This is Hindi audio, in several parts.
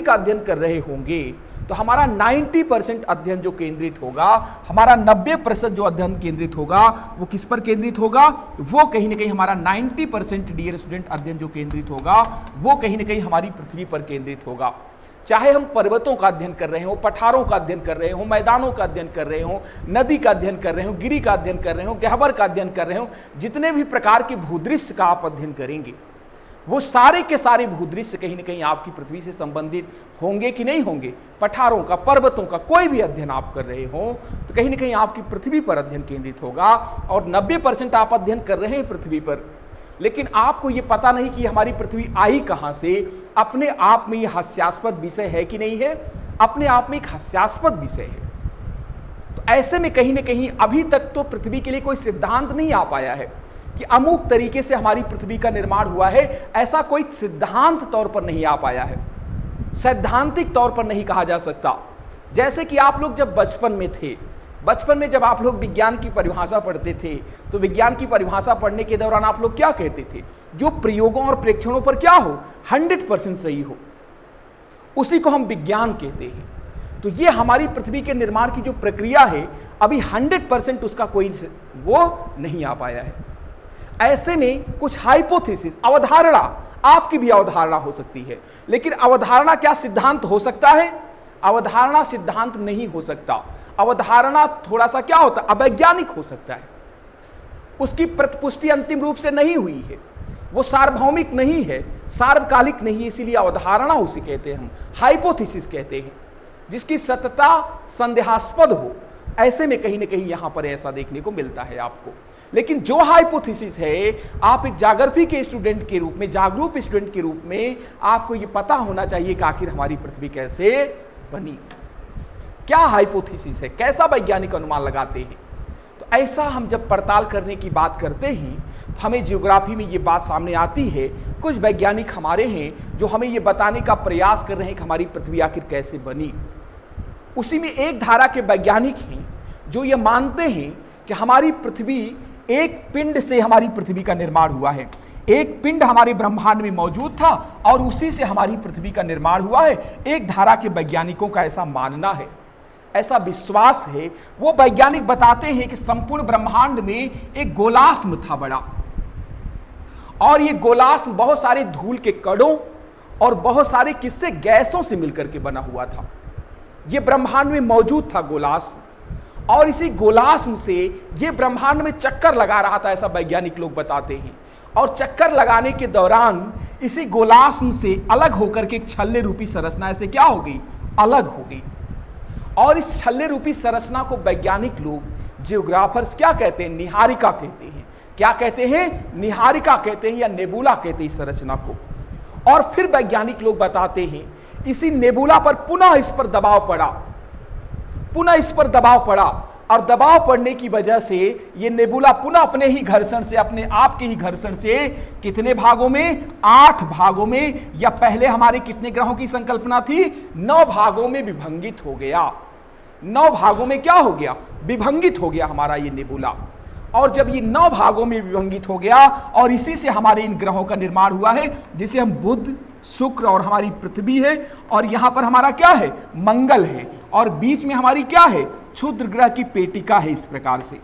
का अध्ययन कर रहे होंगे तो हमारा 90% अध्ययन जो केंद्रित होगा, हमारा 90% जो अध्ययन केंद्रित होगा वो किस पर केंद्रित होगा? वो कहीं ना कहीं हमारा 90% डियर स्टूडेंट अध्ययन जो केंद्रित होगा वो कहीं ना कहीं हमारी पृथ्वी पर केंद्रित होगा। चाहे हम पर्वतों का अध्ययन कर रहे हो, पठारों का अध्ययन कर रहे हो, मैदानों का अध्ययन कर रहे हो, नदी का अध्ययन कर रहे हो, गिरी का अध्ययन कर रहे हो, गह्वर का अध्ययन कर रहे हो, जितने भी प्रकार के भूदृश्य का आप अध्ययन करेंगे वो सारे के सारे भूदृश्य कहीं ना कहीं आपकी पृथ्वी से संबंधित होंगे कि नहीं होंगे? पठारों का, पर्वतों का कोई भी अध्ययन आप कर रहे हो तो कहीं ना कहीं आपकी पृथ्वी पर अध्ययन केंद्रित होगा। और 90% आप अध्ययन कर रहे हैं पृथ्वी पर, लेकिन आपको ये पता नहीं कि हमारी पृथ्वी आई कहां से। अपने आप में ये हास्यास्पद विषय है कि नहीं है? अपने आप में एक हास्यास्पद विषय है। तो ऐसे में कहीं ना कहीं अभी तक तो पृथ्वी के लिए कोई सिद्धांत नहीं आ पाया है कि अमुक तरीके से हमारी पृथ्वी का निर्माण हुआ है। ऐसा कोई सिद्धांत तौर पर नहीं आ पाया है, सैद्धांतिक तौर पर नहीं कहा जा सकता। जैसे कि आप लोग जब बचपन में थे, बचपन में जब आप लोग विज्ञान की परिभाषा पढ़ते थे तो विज्ञान की परिभाषा पढ़ने के दौरान आप लोग क्या कहते थे? जो प्रयोगों और प्रेक्षणों पर क्या हो, 100% सही हो, उसी को हम विज्ञान कहते हैं। तो ये हमारी पृथ्वी के निर्माण की जो प्रक्रिया है अभी 100% उसका कोई वो नहीं आ पाया है। ऐसे में कुछ हाइपोथेसिस, अवधारणा, आपकी भी अवधारणा हो सकती है, लेकिन अवधारणा क्या सिद्धांत हो सकता है? अवधारणा सिद्धांत नहीं हो सकता। अवधारणा थोड़ा सा क्या होता है, अवैज्ञानिक हो सकता है। उसकी प्रतिपुष्टि अंतिम रूप से नहीं हुई है, वो सार्वभौमिक नहीं है, सार्वकालिक नहीं है, इसीलिए अवधारणा उसे कहते हैं हम, हाइपोथेसिस कहते हैं, जिसकी सत्यता संदेहास्पद हो। ऐसे में कहीं ना कहीं यहां पर ऐसा देखने को मिलता है आपको। लेकिन जो हाइपोथेसिस है, आप एक जागृति के स्टूडेंट के रूप में, जागरूक स्टूडेंट के रूप में आपको ये पता होना चाहिए कि आखिर हमारी पृथ्वी कैसे बनी, क्या हाइपोथेसिस है, कैसा वैज्ञानिक अनुमान लगाते हैं। तो ऐसा हम जब पड़ताल करने की बात करते हैं तो हमें ज्योग्राफी में ये बात सामने आती है। कुछ वैज्ञानिक हमारे हैं जो हमें ये बताने का प्रयास कर रहे हैं कि हमारी पृथ्वी आखिर कैसे बनी। उसी में एक धारा के वैज्ञानिक हैं जो ये मानते हैं कि हमारी पृथ्वी एक पिंड से, हमारी पृथ्वी का निर्माण हुआ है। एक पिंड हमारे ब्रह्मांड में मौजूद था और उसी से हमारी पृथ्वी का निर्माण हुआ है। एक धारा के वैज्ञानिकों का ऐसा मानना है, ऐसा विश्वास है। वो वैज्ञानिक बताते हैं कि संपूर्ण ब्रह्मांड में एक गोलास्म था बड़ा, और ये गोलास्म बहुत सारे धूल के कणों और बहुत सारे किससे, गैसों से मिलकर के बना हुआ था। ये ब्रह्मांड में मौजूद था गोलास्म, और इसी गोलास्म से ये ब्रह्मांड में चक्कर लगा रहा था, ऐसा वैज्ञानिक लोग बताते हैं। और चक्कर लगाने के दौरान इसी गोलास्म से अलग होकर के एक छल्ले रूपी संरचना ऐसे क्या हो गई, अलग हो गई। और इस छल्ले रूपी संरचना को वैज्ञानिक लोग, जियोग्राफर्स क्या कहते हैं, निहारिका कहते हैं। क्या कहते हैं? निहारिका कहते हैं या नेबुला कहते हैं इस संरचना को। और फिर वैज्ञानिक लोग बताते हैं इसी नेबुला पर पुनः इस पर दबाव पड़ा, पुनः इस पर दबाव पड़ा, और दबाव पड़ने की वजह से ये नेबुला पुनः अपने ही घर्षण से, अपने आप के ही घर्षण से कितने भागों में, 8 भागों में, या पहले हमारे कितने ग्रहों की संकल्पना थी, 9 भागों में विभंगित हो गया। 9 भागों में क्या हो गया, विभंगित हो गया हमारा ये नेबुला। और जब ये 9 भागों में विभंगित हो गया और इसी से हमारे इन ग्रहों का निर्माण हुआ है, जिसे हम बुध, शुक्र और हमारी पृथ्वी है, और यहां पर हमारा क्या है, मंगल है, और बीच में हमारी क्या है, क्षुद्र ग्रह की पेटिका है। इस प्रकार से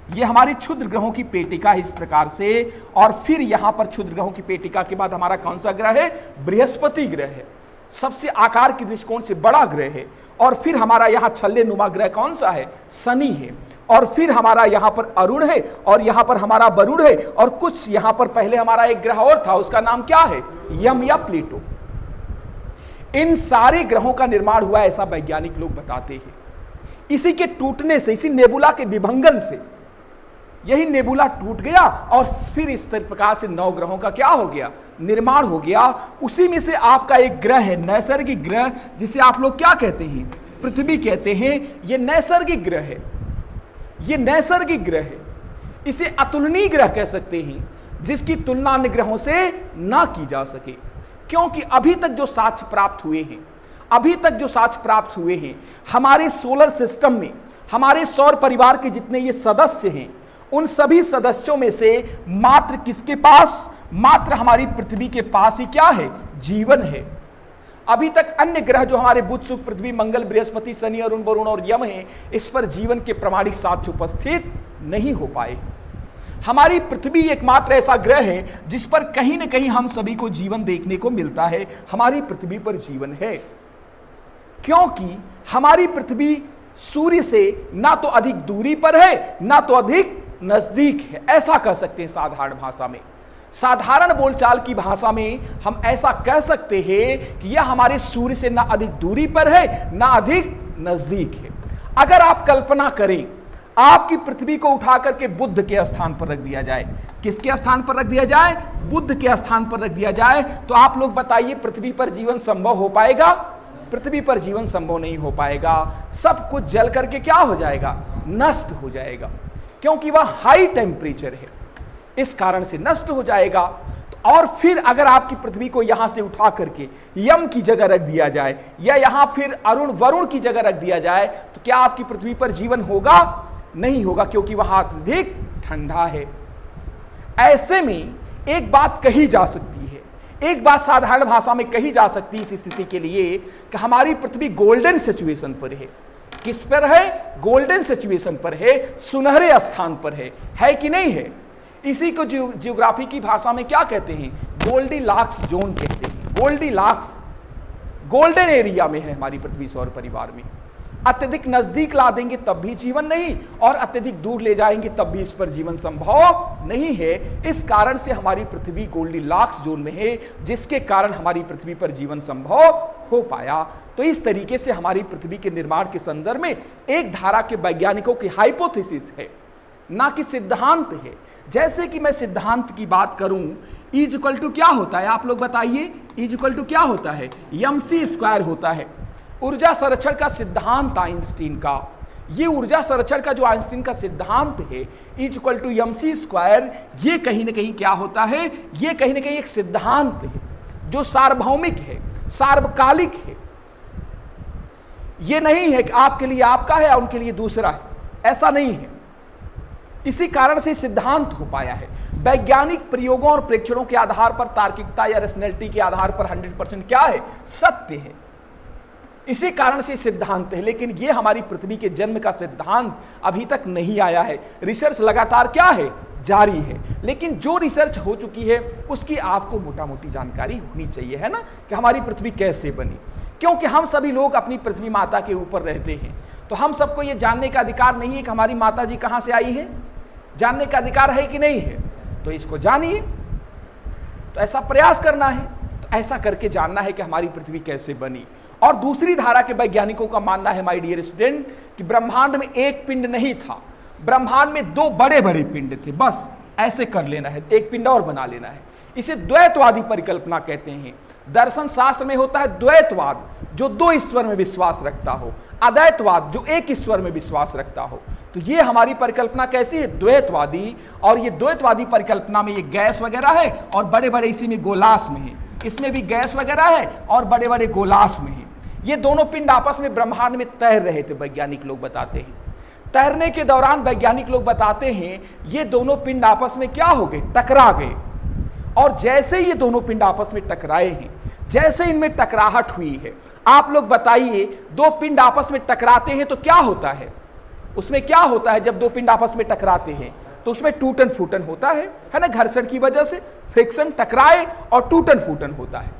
ये हमारे क्षुद्र ग्रहों की पेटिका है इस प्रकार से। और फिर यहां पर क्षुद्र ग्रहों की पेटिका के बाद हमारा कौन सा ग्रह है, बृहस्पति ग्रह है, सबसे आकार के दृष्टिकोण से बड़ा ग्रह है। और फिर हमारा यहाँ छल्ले नुमा ग्रह कौन सा है, शनि है। और फिर हमारा यहाँ पर अरुण है, और यहाँ पर हमारा वरुण है, और कुछ यहाँ पर पहले हमारा एक ग्रह और था, उसका नाम क्या है, यम या प्लेटो। इन सारे ग्रहों का निर्माण हुआ ऐसा वैज्ञानिक लोग बताते हैं। इसी के टूटने से, इसी नेबुला के विभंगन से यही नेबुला टूट गया, और फिर इस प्रकार से 9 ग्रहों का क्या हो गया, निर्माण हो गया। उसी में से आपका एक ग्रह है, नैसर्गिक ग्रह, जिसे आप लोग क्या कहते हैं, पृथ्वी कहते हैं। ये नैसर्गिक ग्रह है, ये नैसर्गिक ग्रह है। इसे अतुलनीय ग्रह कह सकते हैं, जिसकी तुलना अन्य ग्रहों से ना की जा सके। क्योंकि अभी तक जो साक्ष्य प्राप्त हुए हैं, अभी तक जो साक्ष्य प्राप्त हुए हैं, हमारे सोलर सिस्टम में, हमारे सौर परिवार के जितने ये सदस्य हैं, उन सभी सदस्यों में से मात्र किसके पास, मात्र हमारी पृथ्वी के पास ही क्या है, जीवन है। अभी तक अन्य ग्रह जो हमारे बुध, शुक्र, पृथ्वी, मंगल, बृहस्पति, शनि, अरुण, वरुण और यम है, इस पर जीवन के प्रामाणिक साक्ष्य उपस्थित नहीं हो पाए। हमारी पृथ्वी एकमात्र ऐसा ग्रह है जिस पर कहीं न कहीं हम सभी को जीवन देखने को मिलता है। हमारी पृथ्वी पर जीवन है क्योंकि हमारी पृथ्वी सूर्य से ना तो अधिक दूरी पर है ना तो अधिक नजदीक है, ऐसा कह सकते हैं साधारण भाषा में। साधारण बोलचाल की भाषा में हम ऐसा कह सकते हैं कि यह हमारे सूर्य से ना अधिक दूरी पर है ना अधिक नजदीक है। अगर आप कल्पना करें आपकी पृथ्वी को उठा करके बुध के स्थान पर रख दिया जाए, किसके स्थान पर रख दिया जाए? बुध के स्थान पर रख दिया जाए, तो आप लोग बताइए पृथ्वी पर जीवन संभव हो पाएगा? पृथ्वी पर जीवन संभव नहीं हो पाएगा। सब कुछ जल करके क्या हो जाएगा? नष्ट हो जाएगा, क्योंकि वह हाई टेम्परेचर है, इस कारण से नष्ट हो जाएगा। और फिर अगर आपकी पृथ्वी को यहां से उठा करके यम की जगह रख दिया जाए या यहां फिर अरुण, वरुण की जगह रख दिया जाए, तो क्या आपकी पृथ्वी पर जीवन होगा? नहीं होगा, क्योंकि वहां अत्यधिक ठंडा है। ऐसे में एक बात कही जा सकती है, एक बात साधारण भाषा में कही जा सकती है इस स्थिति के लिए कि हमारी पृथ्वी गोल्डन सिचुएशन पर है। किस पर है? गोल्डन सिचुएशन पर है, सुनहरे स्थान पर है कि नहीं है? इसी को जियोग्राफी की भाषा में क्या कहते हैं? गोल्डीलॉक्स जोन कहते हैं। गोल्डीलॉक्स गोल्डन एरिया में है हमारी पृथ्वी सौर परिवार में। अत्यधिक नजदीक ला देंगे तब भी जीवन नहीं, और अत्यधिक दूर ले जाएंगे तब भी इस पर जीवन संभव नहीं है। इस कारण से हमारी पृथ्वी गोल्डीलॉक्स जोन में है, जिसके कारण हमारी पृथ्वी पर जीवन संभव हो पाया। तो इस तरीके से हमारी पृथ्वी के निर्माण के संदर्भ में एक धारा के वैज्ञानिकों की हाइपोथेसिस है, ना कि सिद्धांत है। जैसे कि मैं सिद्धांत की बात करूं, E = क्या होता है? आप लोग बताइए, E = क्या होता है? mc² होता है। ऊर्जा संरक्षण का सिद्धांत आइंस्टीन का, ये ऊर्जा संरक्षण का जो आइंस्टीन का सिद्धांत है E = mc², ये कहीं ना कहीं क्या होता है? ये कहीं ना कहीं एक सिद्धांत है जो सार्वभौमिक है, सार्वकालिक है। ये नहीं है कि आपके लिए आपका है और उनके लिए दूसरा है, ऐसा नहीं है। इसी कारण से सिद्धांत हो पाया है। वैज्ञानिक प्रयोगों और प्रेक्षणों के आधार पर, तार्किकता या रैशनैलिटी के आधार पर 100% क्या है? सत्य है। इसी कारण से सिद्धांत है। लेकिन ये हमारी पृथ्वी के जन्म का सिद्धांत अभी तक नहीं आया है। रिसर्च लगातार क्या है? जारी है। लेकिन जो रिसर्च हो चुकी है उसकी आपको मोटा मोटी जानकारी होनी चाहिए, है ना, कि हमारी पृथ्वी कैसे बनी। क्योंकि हम सभी लोग अपनी पृथ्वी माता के ऊपर रहते हैं, तो हम सबको ये जानने का अधिकार नहीं है कि हमारी माता जी कहाँ से आई है। जानने का अधिकार है कि नहीं है? तो इसको जानिए, तो ऐसा प्रयास करना है, तो ऐसा करके जानना है कि हमारी पृथ्वी कैसे बनी। और दूसरी धारा के वैज्ञानिकों का मानना है, माय डियर स्टूडेंट, कि ब्रह्मांड में एक पिंड नहीं था, ब्रह्मांड में दो बड़े बड़े पिंड थे। बस ऐसे कर लेना है, एक पिंड और बना लेना है। इसे द्वैतवादी परिकल्पना कहते हैं। दर्शन शास्त्र में होता है द्वैतवाद, जो दो ईश्वर में विश्वास रखता हो, अद्वैतवाद जो एक ईश्वर में विश्वास रखता हो। तो ये हमारी परिकल्पना कैसी है? द्वैतवादी। और ये द्वैतवादी परिकल्पना में ये गैस वगैरह है और बड़े बड़े इसी में गोलास में है, इसमें भी गैस वगैरह है और बड़े बड़े गोलास में है। ये दोनों पिंड आपस में ब्रह्मांड में तैर रहे थे, वैज्ञानिक लोग बताते हैं। तैरने के दौरान वैज्ञानिक लोग बताते हैं ये दोनों पिंड आपस में क्या हो गए? टकरा गए। और जैसे ये दोनों पिंड आपस में टकराए हैं, जैसे इनमें टकराहट हुई है, आप लोग बताइए, दो पिंड आपस में टकराते हैं तो क्या होता है? उसमें क्या होता है जब दो पिंड आपस में टकराते हैं? तो उसमें टूटन फूटन होता है ना, घर्षण की वजह से फ्रिक्शन, टकराए और टूटन फूटन होता है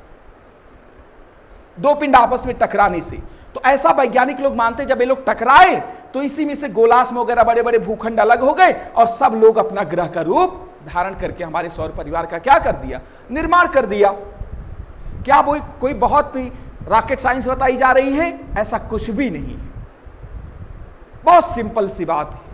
दो पिंड आपस में टकराने से। तो ऐसा वैज्ञानिक लोग मानते हैं, जब ये लोग टकराए तो इसी में से गोलास में वगैरह बड़े बड़े भूखंड अलग हो गए और सब लोग अपना ग्रह का रूप धारण करके हमारे सौर परिवार का क्या कर दिया? निर्माण कर दिया। क्या वो कोई बहुत रॉकेट साइंस बताई जा रही है? ऐसा कुछ भी नहीं है, बहुत सिंपल सी बात है।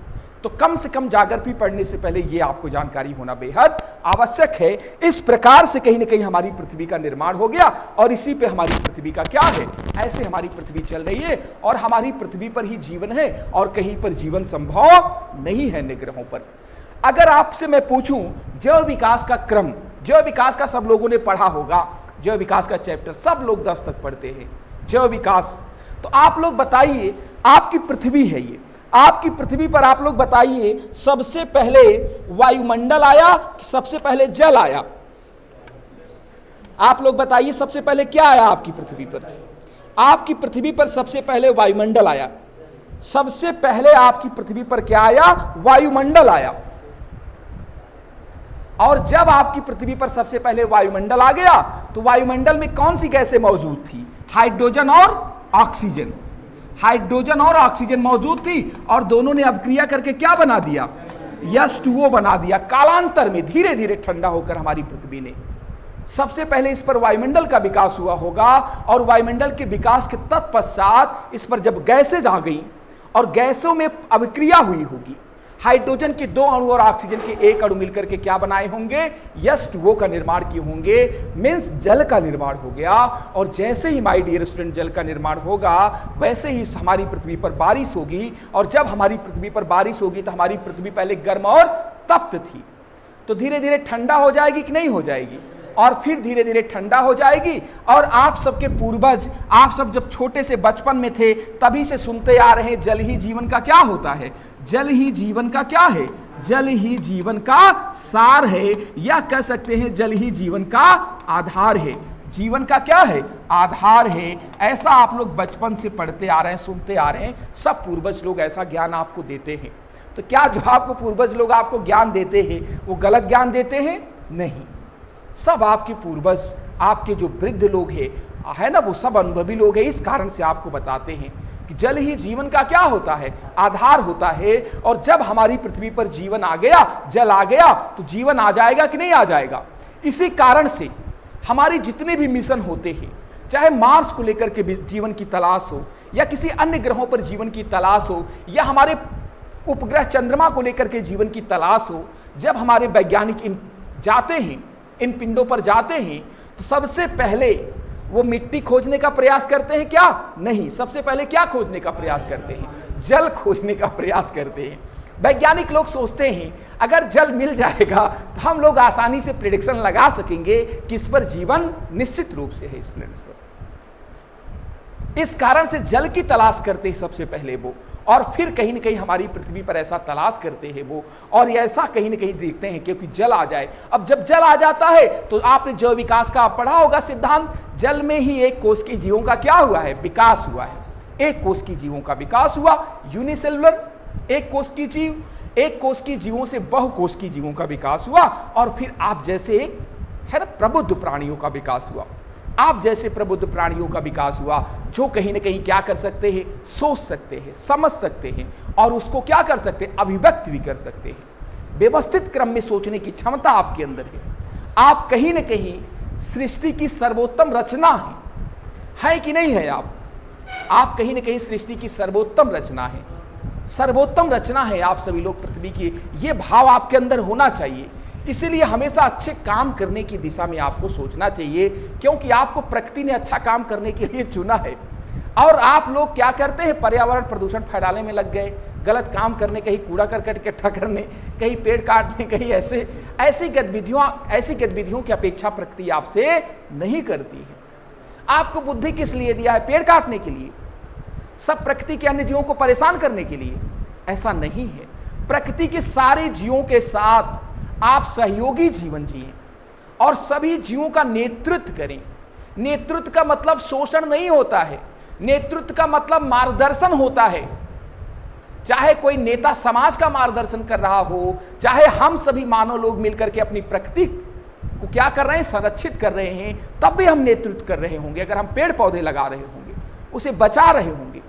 तो कम से कम जागृति पढ़ने से पहले ये आपको जानकारी होना बेहद आवश्यक है। इस प्रकार से कहीं ना कहीं हमारी पृथ्वी का निर्माण हो गया और इसी पे हमारी पृथ्वी का क्या है? ऐसे हमारी पृथ्वी चल रही है और हमारी पृथ्वी पर ही जीवन है और कहीं पर जीवन संभव नहीं है अन्य ग्रहों पर। अगर आपसे मैं पूछूं जैव विकास का क्रम, जैव विकास का सब लोगों ने पढ़ा होगा, जैव विकास का चैप्टर सब लोग 10 तक पढ़ते हैं, जैव विकास। तो आप लोग बताइए, आपकी पृथ्वी है ये, आपकी पृथ्वी पर आप लोग बताइए सबसे पहले वायुमंडल आया कि सबसे पहले जल आया? आप लोग बताइए सबसे पहले क्या आया आपकी पृथ्वी पर? आपकी पृथ्वी पर सबसे पहले वायुमंडल आया। सबसे पहले आपकी पृथ्वी पर क्या आया? वायुमंडल आया। और जब आपकी पृथ्वी पर सबसे पहले वायुमंडल आ गया तो वायुमंडल में कौन सी गैसें मौजूद थी? हाइड्रोजन और ऑक्सीजन। हाइड्रोजन और ऑक्सीजन मौजूद थी और दोनों ने अभिक्रिया करके क्या बना दिया? H2O बना दिया। कालांतर में धीरे धीरे ठंडा होकर हमारी पृथ्वी ने, सबसे पहले इस पर वायुमंडल का विकास हुआ होगा और वायुमंडल के विकास के तत्पश्चात इस पर जब गैसें आ गई और गैसों में अभिक्रिया हुई होगी, हाइड्रोजन के 2 अणु और ऑक्सीजन के 1 अणु मिलकर के क्या बनाए होंगे? H2O का निर्माण किए होंगे, मीन्स जल का निर्माण हो गया। और जैसे ही माय डियर स्टूडेंट जल का निर्माण होगा वैसे ही हमारी पृथ्वी पर बारिश होगी। और जब हमारी पृथ्वी पर बारिश होगी तो हमारी पृथ्वी पहले गर्म और तप्त थी, तो धीरे धीरे ठंडा हो जाएगी कि नहीं हो जाएगी? और फिर धीरे धीरे ठंडा हो जाएगी। और आप सबके पूर्वज, आप सब जब छोटे से बचपन में थे तभी से सुनते आ रहे हैं जल ही जीवन का क्या होता है? जल ही जीवन का क्या है? जल ही जीवन का सार है, या कह सकते हैं जल ही जीवन का आधार है। जीवन का क्या है? आधार है। ऐसा आप लोग बचपन से पढ़ते आ रहे हैं, सुनते आ रहे हैं। सब पूर्वज लोग ऐसा ज्ञान आपको देते हैं। तो क्या जो आपको पूर्वज लोग आपको ज्ञान देते हैं वो गलत ज्ञान देते हैं? नहीं, सब आपके पूर्वज, आपके जो वृद्ध लोग है ना, वो सब अनुभवी लोग हैं। इस कारण से आपको बताते हैं कि जल ही जीवन का क्या होता है? आधार होता है। और जब हमारी पृथ्वी पर जीवन आ गया, जल आ गया, तो जीवन आ जाएगा कि नहीं आ जाएगा? इसी कारण से हमारे जितने भी मिशन होते हैं, चाहे मार्स को लेकर के जीवन की तलाश हो, या किसी अन्य ग्रहों पर जीवन की तलाश हो, या हमारे उपग्रह चंद्रमा को लेकर के जीवन की तलाश हो, जब हमारे वैज्ञानिक जाते हैं, इन पिंडों पर जाते हैं, तो सबसे पहले वो मिट्टी खोजने का प्रयास करते हैं क्या? नहीं, सबसे पहले क्या खोजने का प्रयास करते हैं? जल खोजने का प्रयास करते हैं। वैज्ञानिक लोग सोचते हैं अगर जल मिल जाएगा तो हम लोग आसानी से प्रेडिक्शन लगा सकेंगे कि इस पर जीवन निश्चित रूप से है, इस प्लेनेट पर। इस कारण से जल की तलाश करते हैं सबसे पहले वो, और फिर कहीं न कहीं हमारी पृथ्वी पर ऐसा तलाश करते हैं वो, और ऐसा कहीं न कहीं देखते हैं क्योंकि जल आ जाए। अब जब जल आ जाता है तो आपने जैव विकास का पढ़ा होगा सिद्धांत, जल में ही एक कोष की जीवों का क्या हुआ है? विकास हुआ है। एक कोष की जीवों का विकास हुआ, यूनिसेलुलर, एक कोष की जीव, एक कोष की जीवों से बहुकोष की जीवों का विकास हुआ, और फिर आप जैसे एक है ना प्रबुद्ध प्राणियों का विकास हुआ। आप जैसे प्रबुद्ध प्राणियों का विकास हुआ जो कहीं न कहीं क्या कर सकते हैं? सोच सकते हैं, समझ सकते हैं, और उसको क्या कर सकते हैं? अभिव्यक्त भी कर सकते हैं। व्यवस्थित क्रम में सोचने की क्षमता आपके अंदर है। आप कहीं न कहीं सृष्टि की सर्वोत्तम रचना है कि नहीं है? आप कहीं न कहीं सृष्टि की सर्वोत्तम रचना है, सर्वोत्तम रचना है आप सभी लोग पृथ्वी की। ये भाव आपके अंदर होना चाहिए। इसीलिए हमेशा अच्छे काम करने की दिशा में आपको सोचना चाहिए, क्योंकि आपको प्रकृति ने अच्छा काम करने के लिए चुना है। और आप लोग क्या करते हैं? पर्यावरण प्रदूषण फैलाने में लग गए, गलत काम करने, कहीं कूड़ा करकट इकट्ठा करने, कहीं पेड़ काटने, कहीं ऐसी गतिविधियों की अपेक्षा प्रकृति आपसे नहीं करती है। आपको बुद्धि किस लिए दिया है? पेड़ काटने के लिए? सब प्रकृति के अन्य जीवों को परेशान करने के लिए? ऐसा नहीं है। प्रकृति के सारे जीवों के साथ आप सहयोगी जीवन जिएं और सभी जीवों का नेतृत्व करें। नेतृत्व का मतलब शोषण नहीं होता है, नेतृत्व का मतलब मार्गदर्शन होता है। चाहे कोई नेता समाज का मार्गदर्शन कर रहा हो, चाहे हम सभी मानव लोग मिलकर के अपनी प्रकृति को क्या कर रहे हैं? संरक्षित कर रहे हैं, तब भी हम नेतृत्व कर रहे होंगे। अगर हम पेड़ पौधे लगा रहे होंगे, उसे बचा रहे होंगे,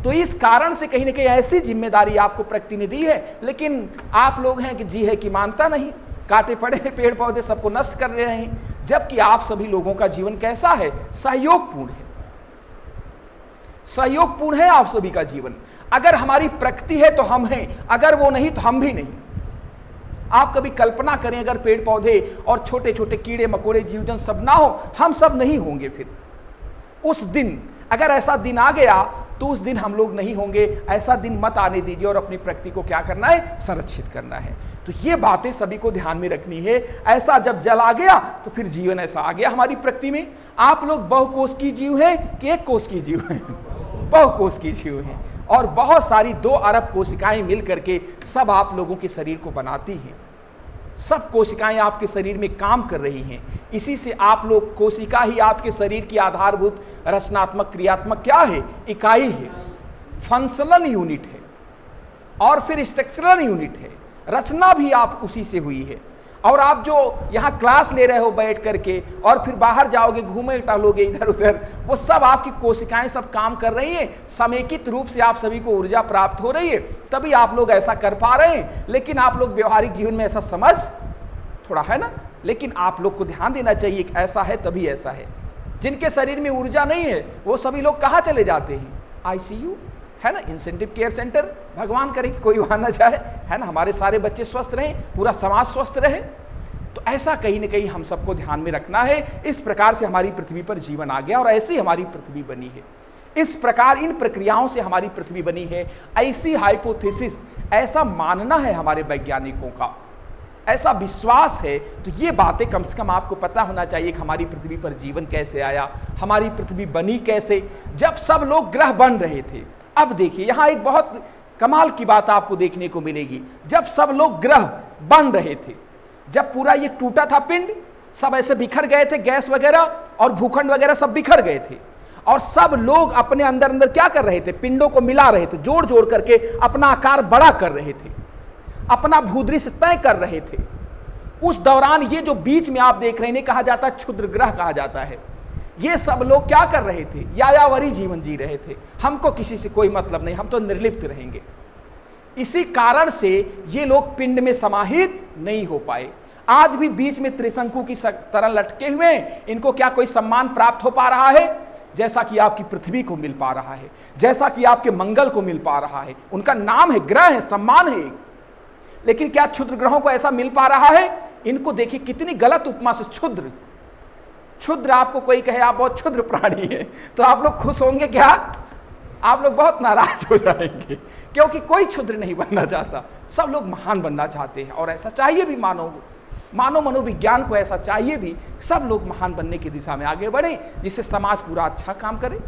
तो इस कारण से कहीं न कहीं ऐसी जिम्मेदारी आपको प्रकृति ने दी है। लेकिन आप लोग हैं कि जी है कि मानता नहीं, काटे पड़े हैं पेड़ पौधे, सबको नष्ट कर रहे हैं। जबकि आप सभी लोगों का जीवन कैसा है? सहयोगपूर्ण है, सहयोगपूर्ण है आप सभी का जीवन। अगर हमारी प्रकृति है तो हम हैं, अगर वो नहीं तो हम भी नहीं। आप कभी कल्पना करें अगर पेड़ पौधे और छोटे छोटे कीड़े मकोड़े जीवजंतु सब ना हो, हम सब नहीं होंगे। फिर उस दिन अगर ऐसा दिन आ गया तो उस दिन हम लोग नहीं होंगे। ऐसा दिन मत आने दीजिए और अपनी प्रकृति को क्या करना है? संरक्षित करना है। तो ये बातें सभी को ध्यान में रखनी है। ऐसा जब जल आ गया तो फिर जीवन ऐसा आ गया हमारी प्रकृति में। आप लोग बहुकोष की जीव हैं कि एक कोष की जीव हैं? बहुकोष की जीव हैं, और बहुत सारी 2 अरब कोशिकाएं मिल करके सब आप लोगों के शरीर को बनाती हैं। सब कोशिकाएं आपके शरीर में काम कर रही हैं। इसी से आप लोग, कोशिका ही आपके शरीर की आधारभूत रचनात्मक क्रियात्मक क्या है, इकाई है, फंक्शनल यूनिट है, और फिर स्ट्रक्चरल यूनिट है। रचना भी आप उसी से हुई है। और आप जो यहाँ क्लास ले रहे हो बैठ करके और फिर बाहर जाओगे, घूमे टहलोगे इधर उधर, वो सब आपकी कोशिकाएं सब काम कर रही हैं, समेकित रूप से आप सभी को ऊर्जा प्राप्त हो रही है, तभी आप लोग ऐसा कर पा रहे हैं। लेकिन आप लोग व्यवहारिक जीवन में ऐसा समझ थोड़ा है ना, लेकिन आप लोग को ध्यान देना चाहिए कि ऐसा है तभी ऐसा है। जिनके शरीर में ऊर्जा नहीं है वो सभी लोग कहाँ चले जाते हैं, ICU है ना, इंसेंटिव केयर सेंटर। भगवान करे कि कोई वहां ना जाए, है ना, हमारे सारे बच्चे स्वस्थ रहें, पूरा समाज स्वस्थ रहे। तो ऐसा कहीं ना कहीं हम सबको ध्यान में रखना है। इस प्रकार से हमारी पृथ्वी पर जीवन आ गया और ऐसी हमारी पृथ्वी बनी है। इस प्रकार इन प्रक्रियाओं से हमारी पृथ्वी बनी है, ऐसी हाइपोथेसिस, ऐसा मानना है हमारे वैज्ञानिकों का, ऐसा विश्वास है। तो ये बातें कम से कम आपको पता होना चाहिए कि हमारी पृथ्वी पर जीवन कैसे आया, हमारी पृथ्वी बनी कैसे। जब सब लोग ग्रह बन रहे थे, अब देखिए यहां एक बहुत कमाल की बात आपको देखने को मिलेगी। जब सब लोग ग्रह बन रहे थे, जब पूरा ये टूटा था पिंड, सब ऐसे बिखर गए थे, गैस वगैरह और भूखंड वगैरह सब बिखर गए थे, और सब लोग अपने अंदर अंदर क्या कर रहे थे, पिंडों को मिला रहे थे, जोड़ जोड़ करके अपना आकार बड़ा कर रहे थे, अपना भूदृश्य तय कर रहे थे। उस दौरान ये जो बीच में आप देख रहे हैं, कहा जाता है क्षुद्र ग्रह कहा जाता है। ये सब लोग क्या कर रहे थे, यायावरी जीवन जी रहे थे। हमको किसी से कोई मतलब नहीं, हम तो निर्लिप्त रहेंगे। इसी कारण से ये लोग पिंड में समाहित नहीं हो पाए। आज भी बीच में त्रिशंकु की तरह लटके हुए, इनको क्या कोई सम्मान प्राप्त हो पा रहा है, जैसा कि आपकी पृथ्वी को मिल पा रहा है, जैसा कि आपके मंगल को मिल पा रहा है। उनका नाम है, ग्रह है, सम्मान है। लेकिन क्या क्षुद्र ग्रहों को ऐसा मिल पा रहा है? इनको देखिए कितनी गलत उपमा से क्षुद्र। क्षुद्र आपको कोई कहे आप बहुत क्षुद्र प्राणी है, तो आप लोग खुश होंगे क्या? आप लोग बहुत नाराज हो जाएंगे, क्योंकि कोई क्षुद्र नहीं बनना चाहता, सब लोग महान बनना चाहते हैं। और ऐसा चाहिए भी, मानव मनोविज्ञान को ऐसा चाहिए भी, सब लोग महान बनने की दिशा में आगे बढ़े, जिससे समाज पूरा अच्छा काम करे।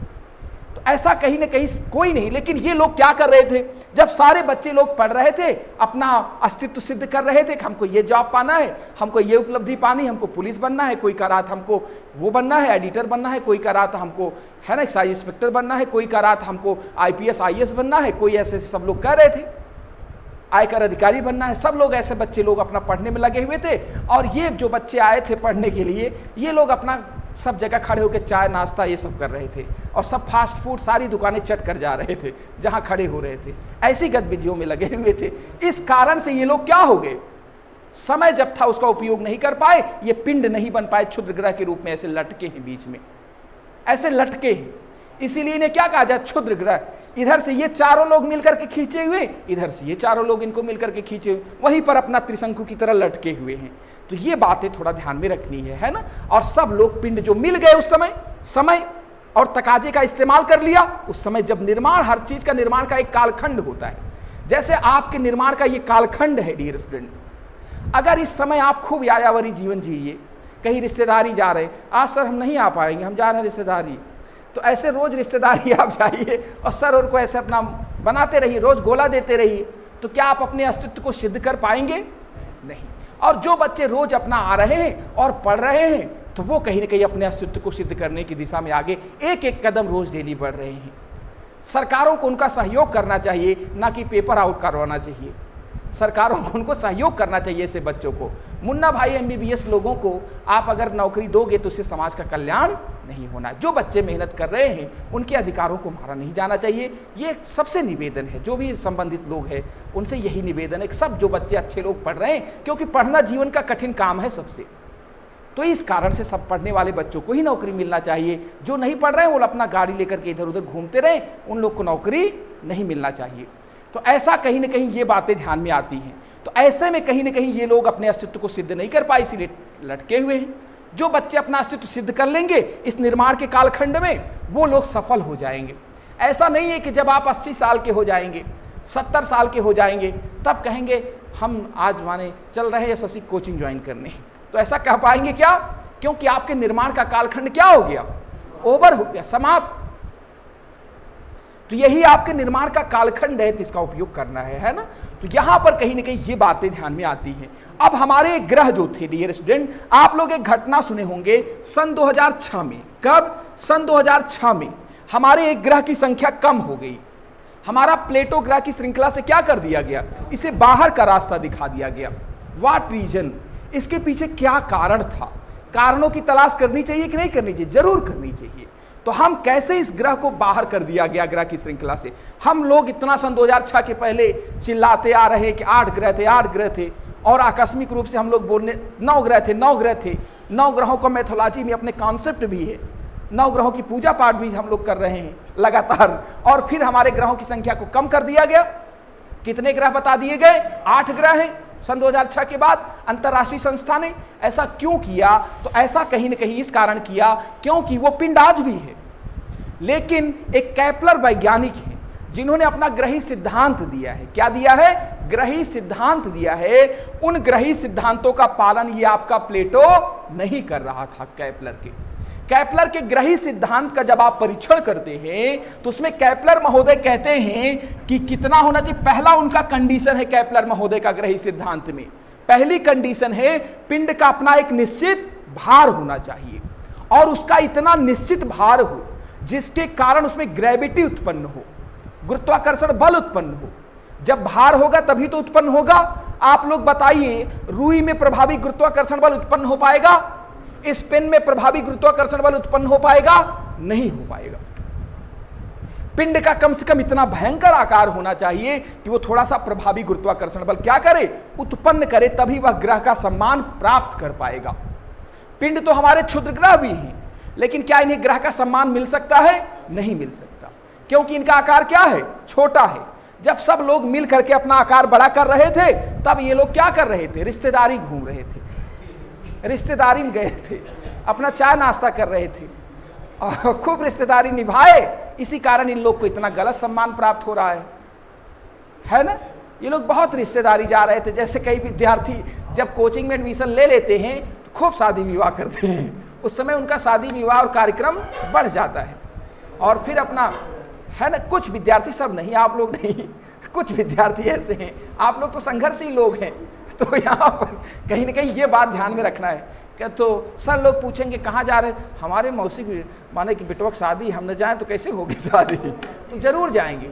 तो ऐसा कहीं ना कहीं कोई नहीं। लेकिन ये लोग क्या कर रहे थे, जब सारे बच्चे लोग पढ़ रहे थे, अपना अस्तित्व सिद्ध कर रहे थे कि हमको ये जॉब पाना है, हमको ये उपलब्धि पानी, हमको पुलिस बनना है, कोई कह रहा था हमको वो बनना है, एडिटर बनना है, कोई कह रहा था हमको है ना एक्साइज इंस्पेक्टर बनना है, कोई कह रहा था हमको IPS IAS बनना है, कोई ऐसे सब लोग कह रहे थे आयकर अधिकारी बनना है। सब लोग ऐसे बच्चे लोग अपना पढ़ने में लगे हुए थे। और ये जो बच्चे आए थे पढ़ने के लिए, ये लोग अपना सब जगह खड़े होकर चाय नाश्ता ये सब कर रहे थे, और सब फास्ट फूड सारी दुकानें चट कर जा रहे थे जहां खड़े हो रहे थे, ऐसी गतिविधियों में लगे हुए थे। इस कारण से ये लोग क्या हो गए, समय जब था उसका उपयोग नहीं कर पाए, ये पिंड नहीं बन पाए, क्षुद्र ग्रह के रूप में ऐसे लटके हैं, बीच में ऐसे लटके हैं। इसीलिए इन्हें क्या कहा जाए, क्षुद्र ग्रह। इधर से ये चारों लोग मिलकर के खींचे हुए, इधर से ये चारों लोग इनको मिलकर के खींचे हुए, वहीं पर अपना त्रिशंकु की तरह लटके हुए हैं। तो ये बातें थोड़ा ध्यान में रखनी है ना। और सब लोग पिंड जो मिल गए उस समय और तकाजे का इस्तेमाल कर लिया। उस समय जब निर्माण, हर चीज का निर्माण का एक कालखंड होता है, जैसे आपके निर्माण का ये कालखंड है डियर स्टूडेंट। अगर इस समय आप खूब यायावरी जीवन जिए, कहीं रिश्तेदारी जा रहे, आज सर हम नहीं आ पाएंगे, हम जा रहे हैं रिश्तेदारी, तो ऐसे रोज रिश्तेदारी आप जाइए और सर और को ऐसे अपना बनाते रहिए, रोज गोला देते रहिए, तो क्या आप अपने अस्तित्व को सिद्ध कर पाएंगे? नहीं। और जो बच्चे रोज अपना आ रहे हैं और पढ़ रहे हैं, तो वो कहीं ना कहीं अपने अस्तित्व को सिद्ध करने की दिशा में आगे एक एक कदम रोज डेली बढ़ रहे हैं। सरकारों को उनका सहयोग करना चाहिए, ना कि पेपर आउट करवाना चाहिए। सरकारों को उनको सहयोग करना चाहिए ऐसे बच्चों को। मुन्ना भाई MBBS लोगों को आप अगर नौकरी दोगे तो उससे समाज का कल्याण नहीं होना। जो बच्चे मेहनत कर रहे हैं उनके अधिकारों को मारा नहीं जाना चाहिए। ये सबसे निवेदन है, जो भी संबंधित लोग हैं उनसे यही निवेदन है कि सब जो बच्चे अच्छे लोग पढ़ रहे हैं, क्योंकि पढ़ना जीवन का कठिन काम है सबसे, तो इस कारण से सब पढ़ने वाले बच्चों को ही नौकरी मिलना चाहिए। जो नहीं पढ़ रहे हैं वो अपना गाड़ी लेकर के इधर उधर घूमते रहे, उन लोग को नौकरी नहीं मिलना चाहिए। तो ऐसा कहीं ना कहीं ये बातें ध्यान में आती हैं। तो ऐसे में कहीं ना कहीं ये लोग अपने अस्तित्व को सिद्ध नहीं कर पाए, इसीलिए लटके हुए हैं। जो बच्चे अपना अस्तित्व सिद्ध कर लेंगे इस निर्माण के कालखंड में, वो लोग सफल हो जाएंगे। ऐसा नहीं है कि जब आप 80 साल के हो जाएंगे, 70 साल के हो जाएंगे, तब कहेंगे हम आज माने चल रहे हैं SSC कोचिंग ज्वाइन करने, तो ऐसा कह पाएंगे क्या? क्योंकि आपके निर्माण का कालखंड क्या हो गया, ओवर हो गया, समाप्त। तो यही आपके निर्माण का कालखंड है, तो इसका उपयोग करना है ना। तो यहां पर कहीं ना कहीं ये बातें ध्यान में आती हैं। अब हमारे ग्रह जो थे डियर स्टूडेंट, आप लोग एक घटना सुने होंगे सन 2006 में। कब? सन 2006 में हमारे एक ग्रह की संख्या कम हो गई। हमारा प्लेटो ग्रह की श्रृंखला से क्या कर दिया गया? इसे बाहर का रास्ता दिखा दिया गया। What reason? इसके पीछे क्या कारण था? कारणों की तलाश करनी चाहिए कि नहीं करनी चाहिए? जरूर करनी चाहिए। तो हम कैसे इस ग्रह को बाहर कर दिया गया ग्रह की श्रृंखला से? हम लोग इतना सन 2006 के पहले चिल्लाते आ रहे हैं कि 8 ग्रह थे, 8 ग्रह थे, और आकस्मिक रूप से हम लोग बोलने 9 ग्रह थे, 9 ग्रह थे। 9 ग्रहों का मैथोलॉजी में अपने कॉन्सेप्ट भी है, 9 ग्रहों की पूजा पाठ भी हम लोग कर रहे हैं लगातार। और फिर हमारे ग्रहों की संख्या को कम कर दिया गया। कितने ग्रह बता दिए गए? 8 ग्रह हैं सन 2006 के बाद। अंतरराष्ट्रीय संस्था ने ऐसा क्यों किया? तो ऐसा कहीं न कहीं इस कारण किया क्योंकि वो पिंड आज भी है, लेकिन एक केपलर वैज्ञानिक है जिन्होंने अपना ग्रही सिद्धांत दिया है। क्या दिया है? ग्रही सिद्धांत दिया है। उन ग्रही सिद्धांतों का पालन ये आपका प्लेटो नहीं कर रहा था। केपलर के ग्रही सिद्धांत का जब आप परीक्षण करते हैं तो उसमें केपलर महोदय कहते हैं कि कितना होना चाहिए। पहला उनका कंडीशन है केपलर महोदय का ग्रही सिद्धांत में, पहली कंडीशन है पिंड का अपना एक निश्चित भार होना चाहिए, और उसका इतना निश्चित भार हो जिसके कारण उसमें ग्रेविटी उत्पन्न हो, गुरुत्वाकर्षण बल उत्पन्न हो। जब भार होगा तभी तो उत्पन्न होगा। आप लोग बताइए, रुई में प्रभावी गुरुत्वाकर्षण बल उत्पन्न हो पाएगा? इस पेन में प्रभावी गुरुत्वाकर्षण बल उत्पन्न हो पाएगा? नहीं हो पाएगा। पिंड का कम से कम इतना भयंकर आकार होना चाहिए कि वो थोड़ा सा प्रभावी गुरुत्वाकर्षण बल क्या करे? उत्पन्न करे, तभी वह ग्रह का सम्मान प्राप्त कर पाएगा। पिंड तो हमारे क्षुद्र ग्रह भी हैं, लेकिन क्या इन्हें ग्रह का सम्मान मिल सकता है? नहीं मिल सकता, क्योंकि इनका आकार क्या है? छोटा है। जब सब लोग मिल करके अपना आकार बड़ा कर रहे थे, तब ये लोग क्या कर रहे थे? रिश्तेदारी घूम रहे थे, रिश्तेदारी में गए थे, अपना चाय नाश्ता कर रहे थे और खूब रिश्तेदारी निभाए। इसी कारण इन लोग को इतना गलत सम्मान प्राप्त हो रहा है ना। ये लोग बहुत रिश्तेदारी जा रहे थे। जैसे कई विद्यार्थी जब कोचिंग में एडमिशन ले लेते हैं तो खूब शादी विवाह करते हैं, उस समय उनका शादी विवाह और कार्यक्रम बढ़ जाता है, और फिर अपना है ना। कुछ विद्यार्थी, सब नहीं, आप लोग नहीं, कुछ विद्यार्थी ऐसे हैं, आप लोग तो संघर्षी लोग हैं। तो यहाँ पर कहीं ना कहीं ये बात ध्यान में रखना है कि तो सर लोग पूछेंगे कहाँ जा रहे? हमारे मौसी माने कि बेटवा की शादी, हम न जाएं तो कैसे होगी शादी? तो जरूर जाएंगे,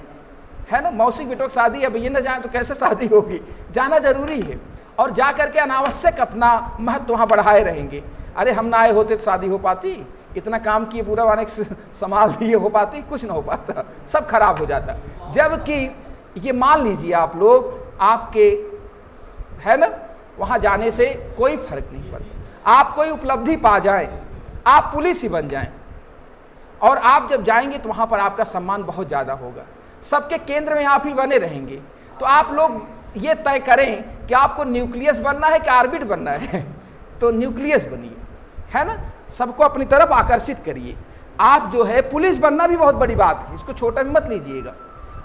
है ना। मौसी बेटवा की शादी, अब ये न जाएं तो कैसे शादी होगी? जाना जरूरी है, और जा करके अनावश्यक अपना महत्व वहाँ बढ़ाए रहेंगे। अरे हम ना आए होते तो शादी हो पाती? इतना काम किए, पूरा वाने संभाल दिए, हो पाती? कुछ ना हो पाता, सब खराब हो जाता। जबकि ये मान लीजिए आप लोग, आपके है ना, वहां जाने से कोई फर्क नहीं पड़ता। आप कोई उपलब्धि पा जाएं, आप पुलिस ही बन जाएं, और आप जब जाएंगे तो वहां पर आपका सम्मान बहुत ज्यादा होगा। सबके केंद्र में आप ही बने रहेंगे। तो आप लोग ये तय करें कि आपको न्यूक्लियस बनना है कि ऑर्बिट बनना है, तो न्यूक्लियस बनिए, है ना। सबको अपनी तरफ आकर्षित करिए। आप जो है पुलिस बनना भी बहुत बड़ी बात है, इसको छोटा में मत लीजिएगा।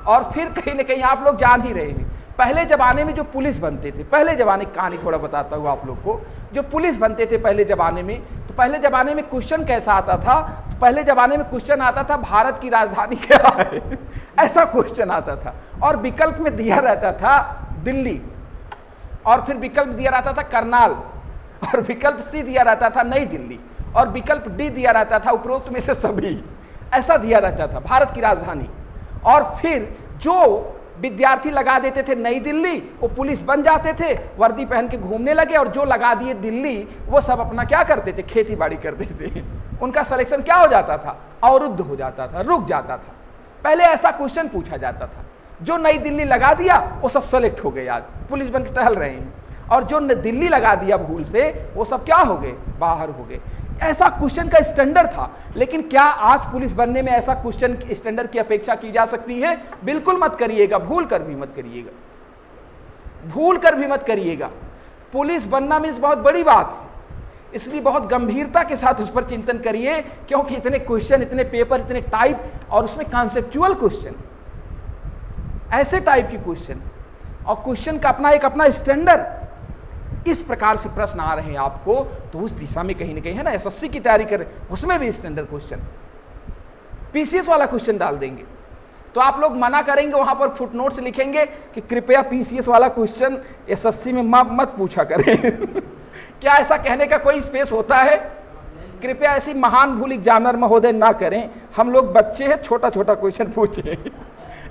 और फिर कहीं ना कहीं आप लोग जान ही रहे हैं, पहले जमाने में जो पुलिस बनते थे, पहले जमाने की कहानी थोड़ा बताता हूँ आप लोग को। जो पुलिस बनते थे पहले जमाने में, तो पहले जमाने में क्वेश्चन कैसा आता था? तो पहले जमाने में क्वेश्चन आता था, भारत की राजधानी क्या है? ऐसा क्वेश्चन आता था, और विकल्प में दिया रहता था दिल्ली, और फिर विकल्प दिया रहता था करनाल, और विकल्प सी दिया रहता था नई दिल्ली, और विकल्प डी दिया रहता था उपरोक्त में से सभी। ऐसा दिया रहता था भारत की राजधानी। और फिर जो विद्यार्थी लगा देते थे नई दिल्ली, वो पुलिस बन जाते थे, वर्दी पहन के घूमने लगे। और जो लगा दिए दिल्ली, वो सब अपना क्या करते थे? खेती बाड़ी करते थे। उनका सिलेक्शन क्या हो जाता था? अवरुद्ध हो जाता था, रुक जाता था। पहले ऐसा क्वेश्चन पूछा जाता था। जो नई दिल्ली लगा दिया वो सब सेलेक्ट हो गए, आज पुलिस बन के टहल रहे हैं। और जो दिल्ली लगा दिया भूल से, वो सब क्या हो गए? बाहर हो गए। ऐसा क्वेश्चन का स्टैंडर्ड था। लेकिन क्या आज पुलिस बनने में ऐसा क्वेश्चन स्टैंडर्ड की अपेक्षा की जा सकती है? बिल्कुल मत करिएगा, भूल कर भी मत करिएगा, भूल कर भी मत करिएगा। पुलिस बनना मीन्स बहुत बड़ी बात है, इसलिए बहुत गंभीरता के साथ उस पर चिंतन करिए, क्योंकि इतने क्वेश्चन, इतने पेपर, इतने टाइप, और उसमें कॉन्सेप्चुअल क्वेश्चन, ऐसे टाइप की क्वेश्चन, और क्वेश्चन का अपना स्टैंडर्ड। इस प्रकार से प्रश्न आ रहे हैं आपको, तो उस दिशा में कहीं ना कहीं, है ना, एसएससी की तैयारी करें, उसमें भी स्टैंडर्ड क्वेश्चन, पीसीएस वाला क्वेश्चन डाल देंगे। तो आप लोग मना करेंगे, वहां पर फुटनोट्स लिखेंगे कि कृपया पीसीएस वाला क्वेश्चन एसएससी में मत पूछा करें। क्या ऐसा कहने का कोई स्पेस होता है? कृपया ऐसी महान भूल एग्जामिनर महोदय ना करें, हम लोग बच्चे हैं, छोटा छोटा क्वेश्चन पूछें।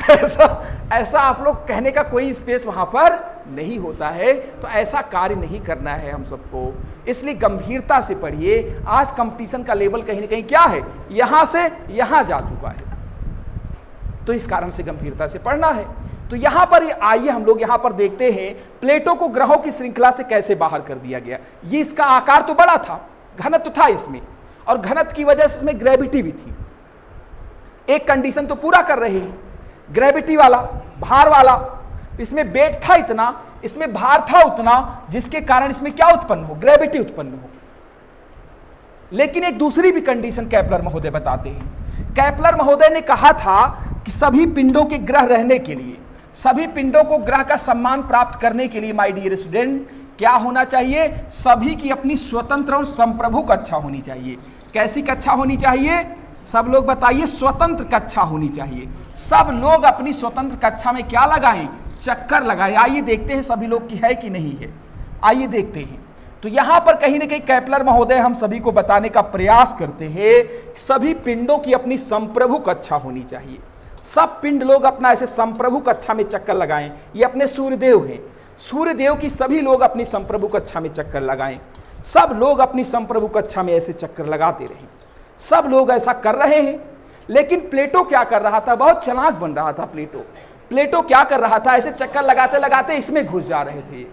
ऐसा आप लोग कहने का कोई स्पेस वहां पर नहीं होता है। तो ऐसा कार्य नहीं करना है हम सबको, इसलिए गंभीरता से पढ़िए। आज कंपटीशन का लेवल कहीं ना कहीं क्या है, यहां से यहां जा चुका है, तो इस कारण से गंभीरता से पढ़ना है। तो यहां पर आइए हम लोग यहां पर देखते हैं प्लेटो को ग्रहों की श्रृंखला से कैसे बाहर कर दिया गया। ये इसका आकार तो बड़ा था, घनत्व था इसमें, और घनत्व की वजह से इसमें ग्रेविटी भी थी। एक कंडीशन तो पूरा कर रहे हैं, ग्रेविटी वाला, भार वाला। इसमें वेट था इतना, इसमें भार था उतना, जिसके कारण इसमें क्या उत्पन्न हो, ग्रेविटी उत्पन्न हो। लेकिन एक दूसरी भी कंडीशन केपलर महोदय बताते हैं। केपलर महोदय ने कहा था कि सभी पिंडों के ग्रह रहने के लिए, सभी पिंडों को ग्रह का सम्मान प्राप्त करने के लिए माय डियर स्टूडेंट क्या होना चाहिए, सभी की अपनी स्वतंत्र और संप्रभु कक्षा होनी चाहिए। कैसी कक्षा होनी चाहिए? सब लोग बताइए, स्वतंत्र कक्षा होनी चाहिए। सब लोग अपनी स्वतंत्र कक्षा में क्या लगाएं, चक्कर लगाएं। आइए देखते हैं सभी लोग की है कि नहीं है, आइए देखते हैं। तो यहां पर कहीं ना कहीं केपलर महोदय हम सभी को बताने का प्रयास करते हैं सभी पिंडों की अपनी संप्रभु कक्षा होनी चाहिए। सब पिंड लोग अपना ऐसे संप्रभु कक्षा में चक्कर लगाएं। ये अपने सूर्यदेव हैं, सूर्यदेव की सभी लोग अपनी संप्रभु कक्षा में चक्कर लगाएं। सब लोग अपनी संप्रभु कक्षा में ऐसे चक्कर लगाते रहें। सब लोग ऐसा कर रहे हैं। लेकिन प्लेटो क्या कर रहा था, बहुत चालाक बन रहा था प्लेटो क्या कर रहा था, ऐसे चक्कर लगाते लगाते इसमें घुस जा रहे थे।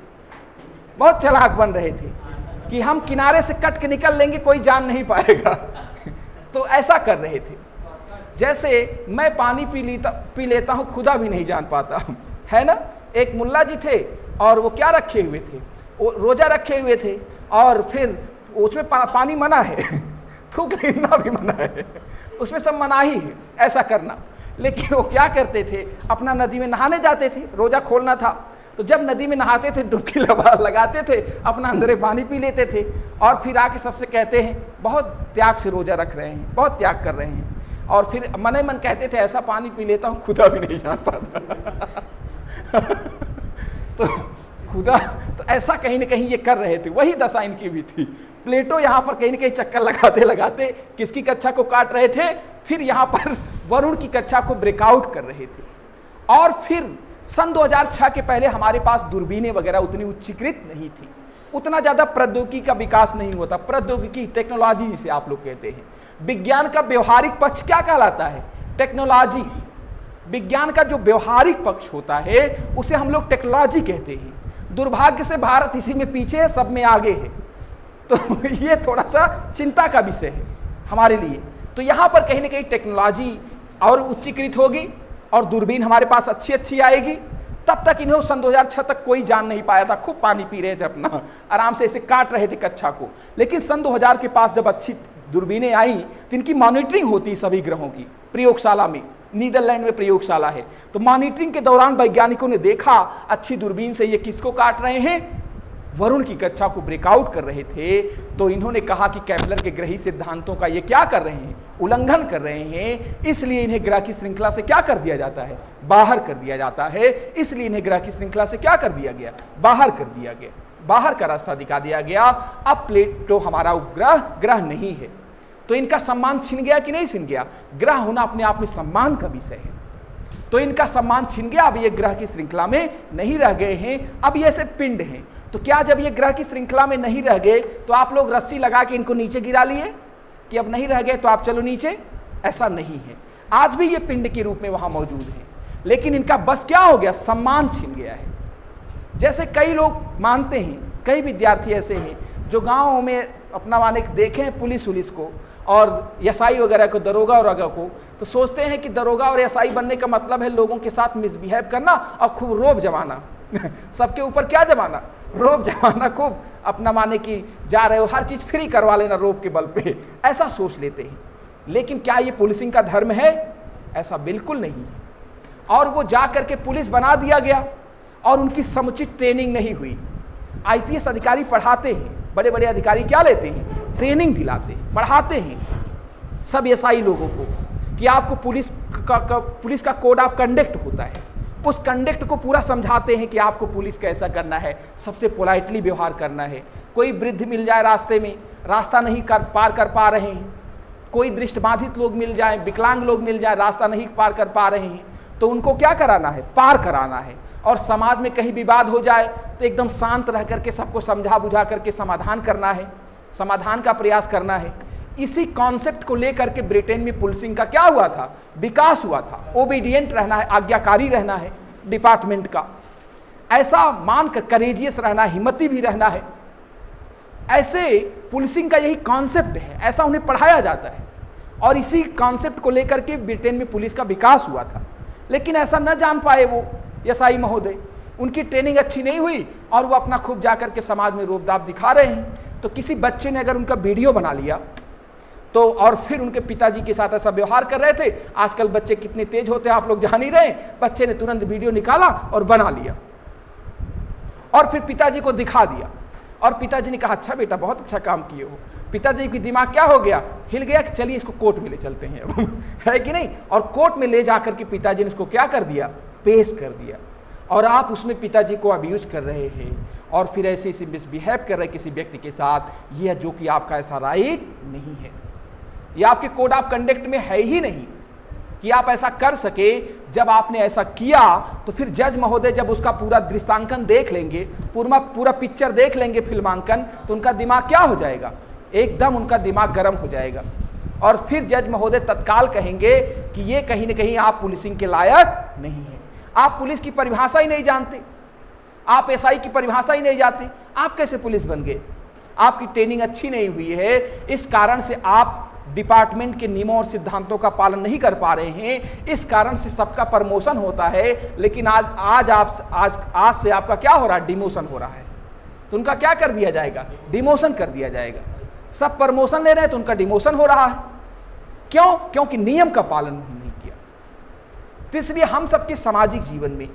बहुत चालाक बन रहे थे कि हम किनारे से कट के निकल लेंगे, कोई जान नहीं पाएगा। तो ऐसा कर रहे थे, जैसे मैं पानी पी लेता हूं, खुदा भी नहीं जान पाता, है ना। एक मुल्ला जी थे और वो क्या रखे हुए थे, वो रोजा रखे हुए थे, और फिर उसमें पानी मना है, थूक लेना भी मना है, उसमें सब मनाही है ऐसा करना। लेकिन वो क्या करते थे, अपना नदी में नहाने जाते थे, रोजा खोलना था, तो जब नदी में नहाते थे डुबकी लगाते थे, अपना अंदर पानी पी लेते थे, और फिर आके सबसे कहते हैं बहुत त्याग से रोजा रख रहे हैं, बहुत त्याग कर रहे हैं। और फिर मन ही मन कहते थे ऐसा पानी पी लेता हूँ खुदा भी नहीं जान पाता। तो खुदा, तो ऐसा कहीं ना कहीं ये कर रहे थे, वही दशा इनकी भी थी। प्लेटो यहाँ पर कहीं ना कहीं चक्कर लगाते लगाते किसकी कक्षा को काट रहे थे, फिर यहाँ पर वरुण की कक्षा को ब्रेकआउट कर रहे थे। और फिर सन 2006 के पहले हमारे पास दूरबीनें वगैरह उतनी उच्चीकृत नहीं थी, उतना ज़्यादा प्रौद्योगिकी का विकास नहीं होता। प्रौद्योगिकी, टेक्नोलॉजी जिसे आप लोग कहते हैं, विज्ञान का व्यवहारिक पक्ष क्या कहलाता है, टेक्नोलॉजी। विज्ञान का जो व्यवहारिक पक्ष होता है उसे हम लोग टेक्नोलॉजी कहते हैं। दुर्भाग्य से भारत इसी में पीछे है, सब में आगे है। तो ये थोड़ा सा चिंता का विषय है हमारे लिए। तो यहाँ पर कहीं ना कहीं टेक्नोलॉजी और उच्चीकृत होगी और दूरबीन हमारे पास अच्छी अच्छी आएगी। तब तक इन्हें सन 2006 तक कोई जान नहीं पाया था, खूब पानी पी रहे थे, अपना आराम से ऐसे काट रहे थे कक्षा को। लेकिन सन 2000 के पास जब अच्छी दूरबीनें आई तो इनकी मॉनिटरिंग होती सभी ग्रहों की प्रयोगशाला में, नीदरलैंड में प्रयोगशाला है। तो मॉनिटरिंग के दौरान वैज्ञानिकों ने देखा अच्छी दूरबीन से ये किसको काट रहे हैं, वरुण की कक्षा को ब्रेकआउट कर रहे थे। तो इन्होंने कहा कि केपलर के ग्रही सिद्धांतों का ये क्या कर रहे हैं, उल्लंघन कर रहे हैं, इसलिए इन्हें ग्रह की श्रृंखला से क्या कर दिया जाता है, बाहर कर दिया जाता है। इसलिए इन्हें ग्रह की श्रृंखला से क्या कर दिया गया, बाहर कर दिया गया, बाहर का रास्ता दिखा दिया गया। अब प्लेटो हमारा उपग्रह ग्रह नहीं है, तो इनका सम्मान छिन गया कि नहीं छिन गया। ग्रह होना अपने आप में सम्मान का विषय है, तो इनका सम्मान छिन गया। अब ये ग्रह की श्रृंखला में नहीं रह गए हैं, अब ये ऐसे पिंड हैं। तो क्या जब ये ग्रह की श्रृंखला में नहीं रह गए तो आप लोग रस्सी लगा के इनको नीचे गिरा लिए कि अब नहीं रह गए तो आप चलो नीचे? ऐसा नहीं है, आज भी ये पिंड के रूप में वहां मौजूद है, लेकिन इनका बस क्या हो गया, सम्मान छिन गया है। जैसे कई लोग मानते हैं, कई विद्यार्थी ऐसे हैं जो गाँव में अपना माने देखें पुलिस उलिस को और एसआई वगैरह को, दरोगा और अगर को, तो सोचते हैं कि दरोगा और एसआई बनने का मतलब है लोगों के साथ मिसबिहेव करना और खूब रोब जमाना। सबके ऊपर क्या जमाना, रोब जमाना, खूब अपना माने कि जा रहे हो हर चीज़ फ्री करवा लेना रोब के बल पे, ऐसा सोच लेते हैं। लेकिन क्या ये पुलिसिंग का धर्म है? ऐसा बिल्कुल नहीं है। और वो जा करके पुलिस बना दिया गया और उनकी समुचित ट्रेनिंग नहीं हुई। आईपीएस अधिकारी पढ़ाते हैं, बड़े बड़े अधिकारी क्या लेते हैं, ट्रेनिंग दिलाते हैं, पढ़ाते हैं सब एसआई लोगों को कि आपको पुलिस का कोड ऑफ कंडक्ट होता है, उस कंडक्ट को पूरा समझाते हैं कि आपको पुलिस कैसा करना है, सबसे पोलाइटली व्यवहार करना है। कोई वृद्ध मिल जाए रास्ते में, रास्ता नहीं पार कर पा रहे हैं, कोई दृष्टिबाधित लोग मिल जाए, विकलांग लोग मिल जाए, रास्ता नहीं पार कर पा रहे हैं, तो उनको क्या कराना है, पार कराना है। और समाज में कहीं विवाद हो जाए तो एकदम शांत रह करके सबको समझा बुझा करके समाधान करना है, समाधान का प्रयास करना है। इसी कॉन्सेप्ट को लेकर के ब्रिटेन में पुलिसिंग का क्या हुआ था, विकास हुआ था। ओबीडियंट रहना है, आज्ञाकारी रहना है डिपार्टमेंट का, ऐसा मानकर करेजियस रहना, हिम्मती भी रहना है। ऐसे पुलिसिंग का यही कॉन्सेप्ट है, ऐसा उन्हें पढ़ाया जाता है। और इसी कॉन्सेप्ट को लेकर के ब्रिटेन में पुलिस का विकास हुआ था। लेकिन ऐसा न जान पाए वो एसआई महोदय, उनकी ट्रेनिंग अच्छी नहीं हुई और वो अपना खूब जाकर के समाज में रोब-दाब दिखा रहे हैं। तो किसी बच्चे ने अगर उनका वीडियो बना लिया तो, और फिर उनके पिताजी के साथ ऐसा व्यवहार कर रहे थे, आजकल बच्चे कितने तेज होते हैं आप लोग जान ही रहे, बच्चे ने तुरंत वीडियो निकाला और बना लिया और फिर पिताजी को दिखा दिया। और पिताजी ने कहा अच्छा बेटा बहुत अच्छा काम किए हो। पिताजी की दिमाग क्या हो गया, हिल गया कि चलिए इसको कोर्ट में ले चलते हैं अब है कि नहीं। और कोर्ट में ले जाकर के पिताजी ने उसको क्या कर दिया, पेश कर दिया। और आप उसमें पिताजी को अब्यूज कर रहे हैं और फिर ऐसे ऐसे मिसबिहेव कर रहे किसी व्यक्ति के साथ, यह जो कि आपका ऐसा राइट नहीं है, यह आपके कोड ऑफ कंडक्ट में है ही नहीं कि आप ऐसा कर सके। जब आपने ऐसा किया तो फिर जज महोदय जब उसका पूरा दृश्यांकन देख लेंगे, पूरा पिक्चर देख लेंगे, फिल्मांकन, तो उनका दिमाग क्या हो जाएगा, एकदम उनका दिमाग गर्म हो जाएगा। और फिर जज महोदय तत्काल कहेंगे कि ये कहीं ना कहीं आप पुलिसिंग के लायक नहीं है, आप पुलिस की परिभाषा ही नहीं जानते, आप एसआई की परिभाषा ही नहीं जानते, आप कैसे पुलिस बन गए, आपकी ट्रेनिंग अच्छी नहीं हुई है, इस कारण से आप डिपार्टमेंट के नियमों और सिद्धांतों का पालन नहीं कर पा रहे हैं, इस कारण से सबका प्रमोशन होता है लेकिन आज से आपका क्या हो रहा है, डिमोशन हो रहा है। तो उनका क्या कर दिया जाएगा, डिमोशन कर दिया जाएगा। सब प्रमोशन ले रहे हैं तो उनका डिमोशन हो रहा है। क्यों? क्योंकि नियम का पालन नहीं किया। तो इसलिए हम सबके सामाजिक जीवन में,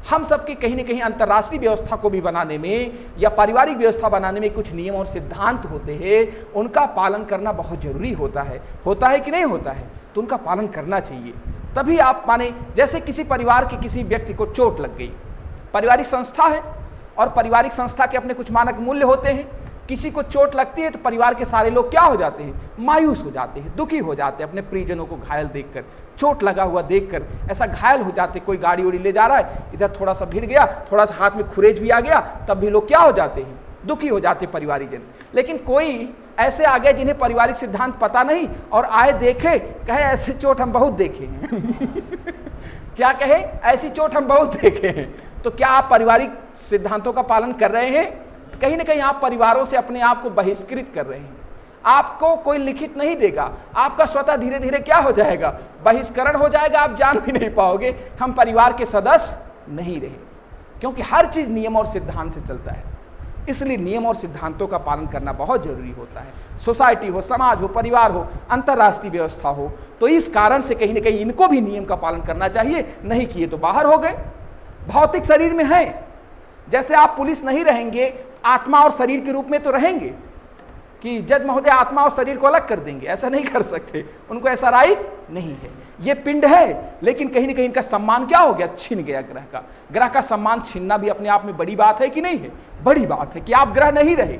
हम सबके कहीं ना कहीं अंतर्राष्ट्रीय व्यवस्था को भी बनाने में या पारिवारिक व्यवस्था बनाने में कुछ नियम और सिद्धांत होते हैं, उनका पालन करना बहुत जरूरी होता है कि नहीं होता है, तो उनका पालन करना चाहिए। तभी आप माने, जैसे किसी परिवार के किसी व्यक्ति को चोट लग गई, पारिवारिक संस्था है और पारिवारिक संस्था के अपने कुछ मानक मूल्य होते हैं। किसी को चोट लगती है तो परिवार के सारे लोग क्या हो जाते हैं, मायूस हो जाते हैं, दुखी हो जाते हैं, अपने प्रियजनों को घायल देखकर, चोट लगा हुआ देखकर ऐसा घायल हो जाते। कोई गाड़ी उड़ी ले जा रहा है, इधर थोड़ा सा भिड़ गया, थोड़ा सा हाथ में खुरेज भी आ गया, तब भी लोग क्या हो जाते हैं, दुखी हो जाते परिवारीजन। लेकिन कोई ऐसे आ गए जिन्हें पारिवारिक सिद्धांत पता नहीं और आए देखे, कहे ऐसे चोट हम बहुत देखे हैं क्या कहे, ऐसी चोट हम बहुत देखे हैं। तो क्या आप पारिवारिक सिद्धांतों का पालन कर रहे हैं? कहीं ना कहीं आप परिवारों से अपने आप को बहिष्कृत कर रहे हैं। आपको कोई लिखित नहीं देगा, आपका स्वतः धीरे धीरे क्या हो जाएगा, बहिष्करण हो जाएगा, आप जान भी नहीं पाओगे हम परिवार के सदस्य नहीं रहे। क्योंकि हर चीज नियम और सिद्धांत से चलता है, इसलिए नियम और सिद्धांतों का पालन करना बहुत जरूरी होता है। सोसाइटी हो, समाज हो, परिवार हो, अंतर्राष्ट्रीय व्यवस्था हो, तो इस कारण से कहीं ना कहीं इनको भी नियम का पालन करना चाहिए। नहीं किए तो बाहर हो गए। भौतिक शरीर में है, जैसे आप पुलिस नहीं रहेंगे, आत्मा और शरीर के रूप में तो रहेंगे कि जज महोदय आत्मा और शरीर को अलग कर देंगे, ऐसा नहीं कर सकते, उनको ऐसा राइट नहीं है। ये पिंड है, लेकिन कहीं ना कहीं इनका सम्मान क्या हो गया, छिन गया ग्रह का सम्मान छीनना भी अपने आप में बड़ी बात है कि नहीं है? बड़ी बात है कि आप ग्रह नहीं रहे,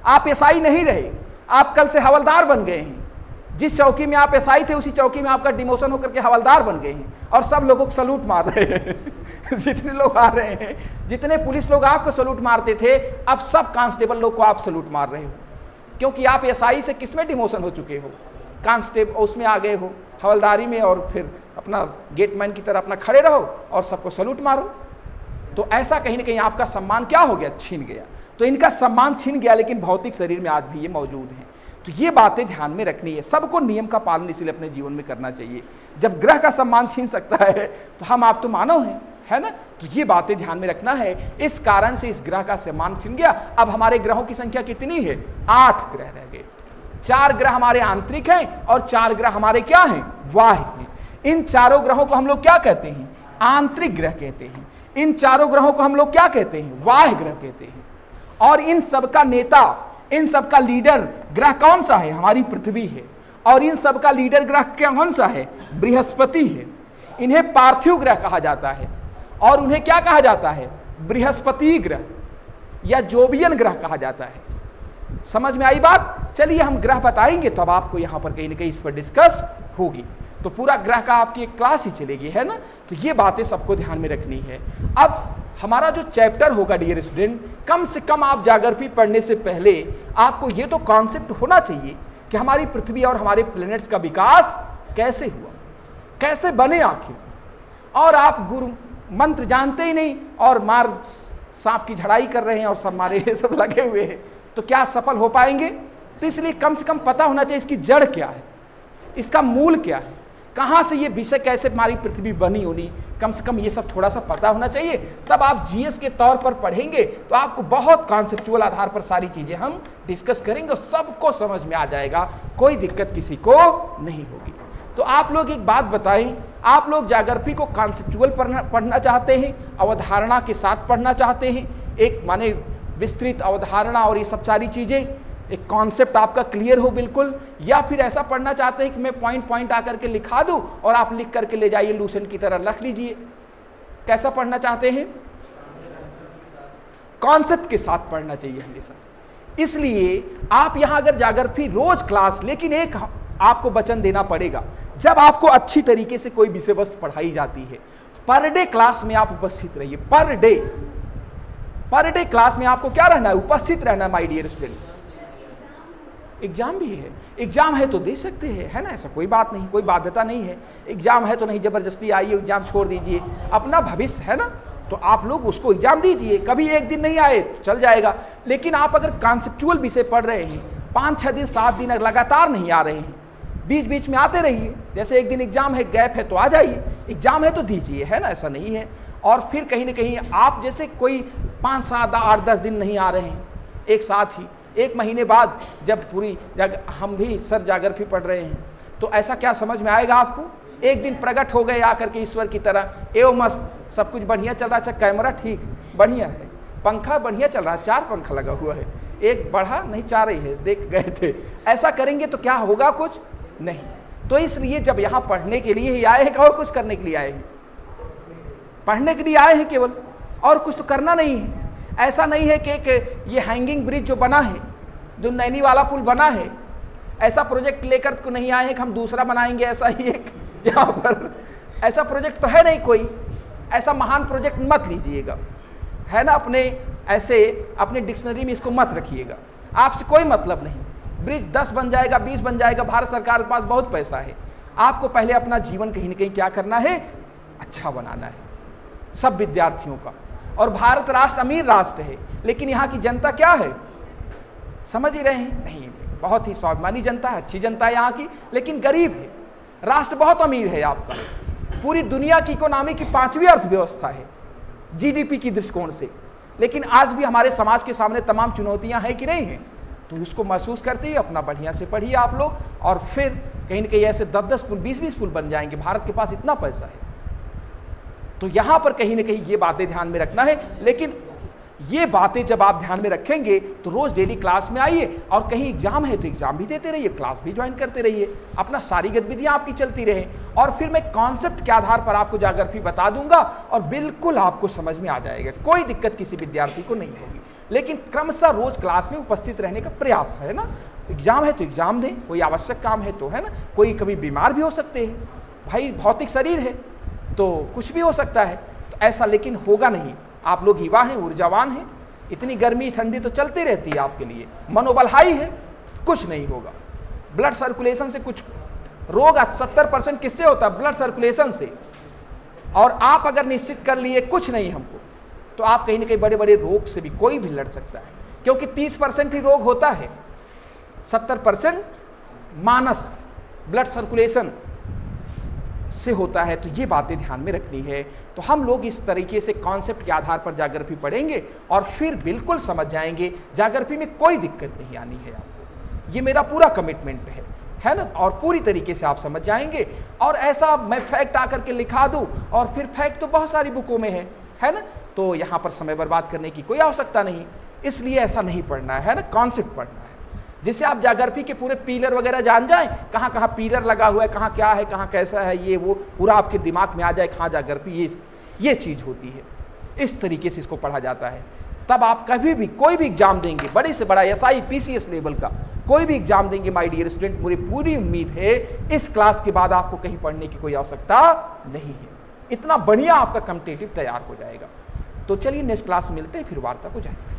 आप एसआई नहीं रहे, आप कल से हवलदार बन गए हैं। जिस चौकी में आप एसआई थे उसी चौकी में आपका डिमोशन होकर के हवलदार बन गए हैं और सब लोगों को सलूट मार रहे हैं जितने लोग आ रहे हैं, जितने पुलिस लोग आपको सलूट मारते थे, अब सब कांस्टेबल लोग को आप सलूट मार रहे हो, क्योंकि आप एसआई से किसमें डिमोशन हो चुके हो, कांस्टेबल उसमें आ गए हो, हवलदारी में, और फिर अपना गेटमैन की तरह अपना खड़े रहो और सबको सलूट मारो। तो ऐसा कहीं ना कहीं आपका सम्मान क्या हो गया, छीन गया। तो इनका सम्मान छीन गया, लेकिन भौतिक शरीर में आज भी ये मौजूद हैं। तो ये बातें ध्यान में रखनी है, सबको नियम का पालन इसलिए अपने जीवन में करना चाहिए। जब ग्रह का सम्मान छीन सकता है तो हम आप तो मानव हैं, है ना? तो ये बातें ध्यान में रखना है। इस कारण से इस ग्रह का सम्मान छीन गया। अब हमारे ग्रहों की संख्या कितनी है? 8 ग्रह रह गए। 4 ग्रह हमारे आंतरिक हैं और 4 ग्रह हमारे क्या हैं? बाह्य हैं। इन चारों ग्रहों को हम लोग क्या कहते हैं? आंतरिक ग्रह कहते हैं। इन चारों ग्रहों को हम लोग क्या कहते हैं? बाह्य ग्रह कहते हैं। और इन सबका नेता, इन सबका लीडर ग्रह कौन सा है? हमारी पृथ्वी है। और इन सब का लीडर ग्रह कौन सा है? बृहस्पति है। इन्हें पार्थिव ग्रह कहा जाता है और उन्हें क्या कहा जाता है? बृहस्पति ग्रह या जोबियन ग्रह कहा जाता है। समझ में आई बात? चलिए हम ग्रह बताएंगे तो अब आपको यहां पर कहीं ना कहीं इस पर डिस्कस होगी, तो पूरा ग्रह का आपकी एक क्लास ही चलेगी, है ना। तो ये बातें सबको ध्यान में रखनी है। अब हमारा जो चैप्टर होगा डियर स्टूडेंट, कम से कम आप ज्योग्राफी पढ़ने से पहले आपको ये तो कॉन्सेप्ट होना चाहिए कि हमारी पृथ्वी और हमारे प्लैनेट्स का विकास कैसे हुआ, कैसे बने आखिर। और आप गुरु मंत्र जानते ही नहीं और मार सांप की झड़ाई कर रहे हैं और सब मारे सब लगे हुए हैं, तो क्या सफल हो पाएंगे? तो इसलिए कम से कम पता होना चाहिए इसकी जड़ क्या है, इसका मूल क्या है, कहाँ से ये विषय कैसे हमारी पृथ्वी बनी होनी, कम से कम ये सब थोड़ा सा पता होना चाहिए। तब आप जीएस के तौर पर पढ़ेंगे तो आपको बहुत कॉन्सेप्चुअल आधार पर सारी चीजें हम डिस्कस करेंगे और सबको समझ में आ जाएगा, कोई दिक्कत किसी को नहीं होगी। तो आप लोग एक बात बताएं, आप लोग ज्योग्राफी को कॉन्सेप्चुअल पढ़ना चाहते हैं, अवधारणा के साथ पढ़ना चाहते हैं, एक माने विस्तृत अवधारणा और ये सब सारी चीजें, एक कॉन्सेप्ट आपका क्लियर हो बिल्कुल, या फिर ऐसा पढ़ना चाहते हैं कि मैं पॉइंट पॉइंट आकर के लिखा दूं और आप लिख करके ले जाइए लूसेंट की तरह रख लीजिए? कैसा पढ़ना चाहते हैं? कॉन्सेप्ट के साथ पढ़ना चाहिए हमेशा। इसलिए आप यहां अगर ज्योग्राफी रोज क्लास, लेकिन एक आपको वचन देना पड़ेगा, जब आपको अच्छी तरीके से कोई विषय वस्तु पढ़ाई जाती है पर डे क्लास में आप उपस्थित रहिए। पर डे क्लास में आपको क्या रहना है? उपस्थित रहना है माय डियर स्टूडेंट। एग्जाम भी है, एग्जाम है तो दे सकते हैं, है ना, ऐसा कोई बात नहीं, कोई बाध्यता नहीं है। एग्जाम है तो नहीं जबरदस्ती आइए एग्जाम छोड़ दीजिए, अपना भविष्य है ना, तो आप लोग उसको एग्जाम दीजिए। कभी एक दिन नहीं आए तो चल जाएगा, लेकिन आप अगर कॉन्सेप्चुअल विषय पढ़ रहे हैं, 5-6 दिन 7 दिन लगातार नहीं आ रहे हैं, बीच बीच में आते रहिए। जैसे एक दिन एग्जाम है, गैप है तो आ जाइए, एग्जाम है तो दीजिए, है ना, ऐसा नहीं है। और फिर कहीं ना कहीं आप जैसे कोई 5, 7, 8, 10 दिन नहीं आ रहे हैं एक साथ ही, 1 महीने बाद जब पूरी हम भी सर ज्योग्राफी पढ़ रहे हैं, तो ऐसा क्या समझ में आएगा आपको? एक दिन प्रकट हो गए आकर के ईश्वर की तरह, एवं मस्त सब कुछ बढ़िया चल रहा, अच्छा कैमरा ठीक बढ़िया है, पंखा बढ़िया चल रहा, 4 पंखा लगा हुआ है, एक बढ़ा नहीं 4 ही है, देख गए थे। ऐसा करेंगे तो क्या होगा? कुछ नहीं। तो इसलिए जब यहाँ पढ़ने के लिए ही आए हैं और कुछ करने के लिए आए हैं? पढ़ने के लिए आए हैं केवल, और कुछ तो करना नहीं है। ऐसा नहीं है कि एक ये हैंगिंग ब्रिज जो बना है, जो नैनी वाला पुल बना है, ऐसा प्रोजेक्ट लेकर तो नहीं आए हैं कि हम दूसरा बनाएंगे, ऐसा ही एक यहाँ पर ऐसा प्रोजेक्ट तो है नहीं कोई। ऐसा महान प्रोजेक्ट मत लीजिएगा, है ना, अपने ऐसे अपने डिक्शनरी में इसको मत रखिएगा, आपसे कोई मतलब नहीं। ब्रिज 10 बन जाएगा, 20 बन जाएगा, भारत सरकार के पास बहुत पैसा है। आपको पहले अपना जीवन कहीं ना कहीं क्या करना है? अच्छा बनाना है, सब विद्यार्थियों का। और भारत राष्ट्र अमीर राष्ट्र है, लेकिन यहाँ की जनता क्या है? समझ ही रहे हैं? नहीं, बहुत ही स्वाभिमानी जनता है, अच्छी जनता है यहाँ की, लेकिन गरीब है। राष्ट्र बहुत अमीर है आपका, पूरी दुनिया की इकोनॉमी की 5वीं अर्थव्यवस्था है जीडीपी की दृष्टिकोण से, लेकिन आज भी हमारे समाज के सामने तमाम चुनौतियां हैं कि नहीं हैं? तो उसको महसूस करते ही अपना बढ़िया से पढ़िए आप लोग, और फिर कहीं ना कहीं ऐसे 10-10 पुल 20-20 पुल बन जाएंगे। भारत के पास इतना पैसा है, तो यहां पर कहीं ना कहीं ये बातें ध्यान में रखना है। लेकिन ये बातें जब आप ध्यान में रखेंगे तो रोज डेली क्लास में आइए, और कहीं एग्जाम है तो एग्जाम भी देते रहिए, क्लास भी ज्वाइन करते रहिए, अपना सारी गतिविधियां आपकी चलती रहे। और फिर मैं कॉन्सेप्ट के आधार पर आपको ज्योग्राफी बता दूंगा और बिल्कुल आपको समझ में आ जाएगा, कोई दिक्कत किसी विद्यार्थी को नहीं होगी। लेकिन क्रमशः रोज क्लास में उपस्थित रहने का प्रयास है ना। एग्जाम है तो एग्जाम दें, कोई आवश्यक काम है तो, है ना, कोई कभी बीमार भी हो सकते हैं, भाई भौतिक शरीर है तो कुछ भी हो सकता है, तो ऐसा लेकिन होगा नहीं। आप लोग युवा हैं, ऊर्जावान हैं, इतनी गर्मी ठंडी तो चलती रहती है आपके लिए, मनोबल हाई है, कुछ नहीं होगा। ब्लड सर्कुलेशन से कुछ रोग 70% किससे होता है? ब्लड सर्कुलेशन से। और आप अगर निश्चित कर लिए कुछ नहीं हमको, तो आप कहीं ना कहीं बड़े बड़े रोग से भी कोई भी लड़ सकता है, क्योंकि 30% ही रोग होता है, 70% मानस ब्लड सर्कुलेशन से होता है। तो ये बातें ध्यान में रखनी है। तो हम लोग इस तरीके से कॉन्सेप्ट के आधार पर ज्योग्राफी पढ़ेंगे और फिर बिल्कुल समझ जाएंगे, ज्योग्राफी में कोई दिक्कत नहीं आनी है आपको, ये मेरा पूरा कमिटमेंट है ना। और पूरी तरीके से आप समझ जाएंगे। और ऐसा मैं फैक्ट आकर के लिखा दूं, और फिर फैक्ट तो बहुत सारी बुकों में है ना, तो यहाँ पर समय बर्बाद करने की कोई आवश्यकता नहीं, इसलिए ऐसा नहीं पढ़ना है ना, कॉन्सेप्ट पढ़ना है। जिससे आप ज्योग्राफी के पूरे पिलर वगैरह जान जाएं, कहाँ कहाँ पिलर लगा हुआ है, कहाँ क्या है, कहाँ कैसा है, ये वो पूरा आपके दिमाग में आ जाए, कहाँ ज्योग्राफी ये चीज़ होती है। इस तरीके से इसको पढ़ा जाता है। तब आप कभी भी कोई भी एग्जाम देंगे, बड़े से बड़ा SI PCS लेवल का कोई भी एग्जाम देंगे माय डियर स्टूडेंट, मुझे पूरी उम्मीद है इस क्लास के बाद आपको कहीं पढ़ने की कोई आवश्यकता नहीं है, इतना बढ़िया आपका कॉम्पिटिटिव तैयार हो जाएगा। तो चलिए नेक्स्ट क्लास मिलते हैं, फिर वार्ता को जाएंगे।